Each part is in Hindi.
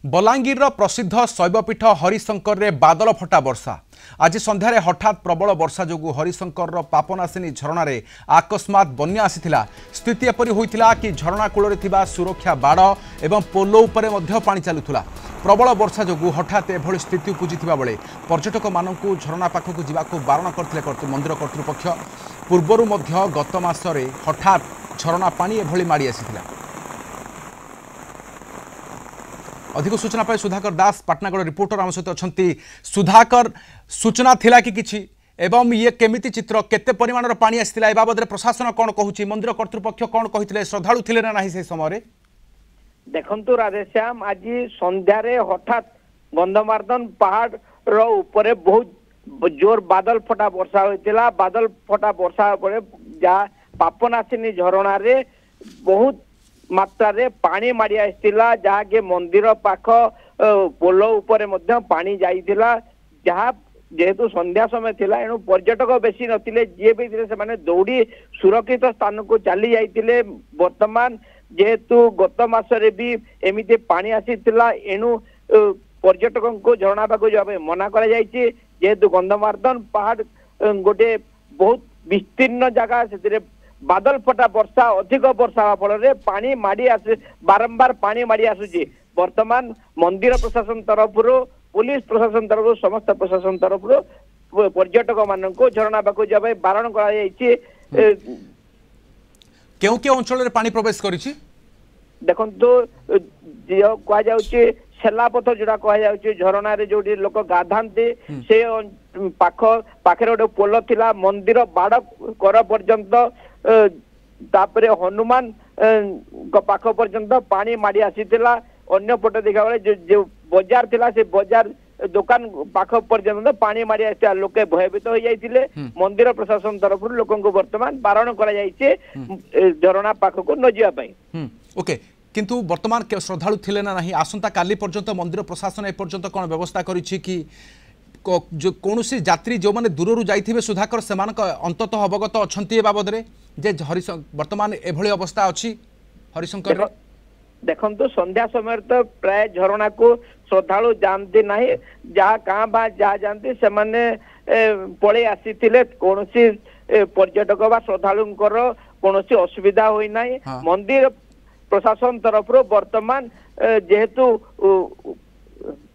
बलांगीर प्रसिद्ध शैवपीठ हरिशंकर रे बादल फटा वर्षा। आज संध्यारे हठात प्रबल वर्षा जोगु हरिशंकर पापनाशिनी झरणार आकस्मात बन्या आसीथिला। स्थिति एपरि होइथिला कि झरणा कूल रे सुरक्षा बाड़ एवं पोलो उपरे मध्य पानी चलुथुला। प्रबल वर्षा जोगु हठात एभଳି स्थिति उपजिथिबा बेले पर्यटक मानकु झरणा पाखकु जिबाकु बारण करथिले मंदिर कर्तृपक्ष। पूर्वरु मध्य गत मासरे हठात झरणा पानी एभଳି माडी आसीथिला। अधिक सूचना पाई सुधाकर दास पाटनागढ़ रिपोर्टर आम सहित अच्छा। सुधाकर, सूचना थिला कि किछि एवं ये केमिति चित्र केते परिमाणर पानी आसिथिला ए बाबद प्रशासन कौन कहूछि, मंदिर कर्तृपक्ष कौन कहिथिले, श्रद्धालु थिले ना नाही से समय? देखंतु राधेश्याम, आज संध्यारे हठात गंधमार्दन पहाड़ रो ऊपर बहुत जोर बादल फटा वर्षा होइतिला। बादल फटा वर्षा परे जा पापनाशिनी झरणा रे बहुत मात्रा रे पानी माड़ी आसला, जहा के मंदिर पाख पोलो ऊपर मध्य पानी जाइथिला। जहा जेहेतु संध्या समय थिला एणु पर्यटक बेसी नथिले, जे भी थिले से माने दौड़ी सुरक्षित स्थान को चली जाइथिले। वर्तमान जेहेतु गत मासरे भी एमिते पानी आसीथिला एणु पर्यटक को झरणा पाखु जाबे मना करा जायछि। जेहेतु गंधमार्दन पहाड़ गोटे बहुत विस्तीर्ण जगह, से बादल फटा वर्षा अधिक वर्षा फल पानी माड़ी आस बारंबार पानी माड़ी आसुची। वर्तमान मंदिर प्रशासन तरफ पुलिस प्रशासन तरफ समस्त प्रशासन तरफ पर्यटक मान झरणा पाखु जाबे बारण करा जायछि। केउ केउ अंचल रे पानी प्रवेश करिछि देखंतु जो कहा जाउछि सेलापथ जोड़ा कहा जाउछि झरणा रे जोडी लोक गाधांती से पाख पाखरे गोटे पोल थिला। मंदिर बाड़ कर पर्यंत तापरे हनुमान पाख पर्यंत पानी माड़ी आसीथिला। अन्य पटे देखा बेले जो बाजार थिला से बाजार दुकान पाख पर्यंत पानी माड़ी आसीथिला। लोके भयभीत हो जाइथिले। मंदिर प्रशासन तरफ लोकन को वर्तमान बारण करा जाइछे झरणा पाख को न जिया पई। ओके, किंतु वर्तमान श्रद्धालु थिले ना नहीं? आसंता काली पर्यंत मंदिर प्रशासन ए पर्यंत कोन व्यवस्था करिछि कि जो कौन सी यात्री जो मैंने दूर जाइथिबे सुधाकर से अंतत अवगत अच्छे बाबद रे जे वर्तमान एभली अवस्था अच्छी हरिशंकर? देखंतु संध्या समय तो प्राय झरणा को श्रद्धालु जानती नहीं, जहाँ कहाँ बा जहाँ जानती से माने पड़े आसीथिले। कौन सी पर्यटक बा श्रद्धालुंकर कौन सी असुविधा होई नहीं। मंदिर प्रशासन तरफ वर्तमान जेहेतु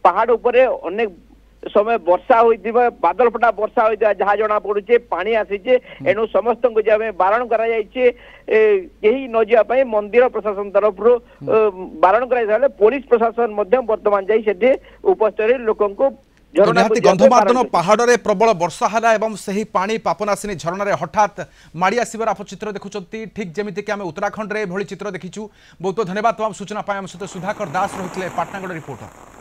पहाड़ उपरे अनेक समय वर्षा होइथिबा, बादल फटा वर्षा होइथिबा जहा जना पड़ुचे पानी आसीचे एनु समस्त को जे बारण करा जायचे केही न जिया पई मंदिर प्रशासन तरफ बारण करा जाले। पुलिस प्रशासन मध्य वर्तमान जाई सेठी उपस्थित लोकन को गंधमार्दन पहाड़ रे प्रबल वर्षा हला एवं सही पानी पापनाशिनी झरणा रे हठात माड़ी आसीबार आप चित्र देखुचंती। ठीक जेमिति कि आमे उत्तराखंड रे एभली चित्र देखिछु। बहुत बहुत धन्यवाद तमाम सूचना पाए। हम सहित सुधाकर दास रहितले पाटनागढ़ रिपोर्टर।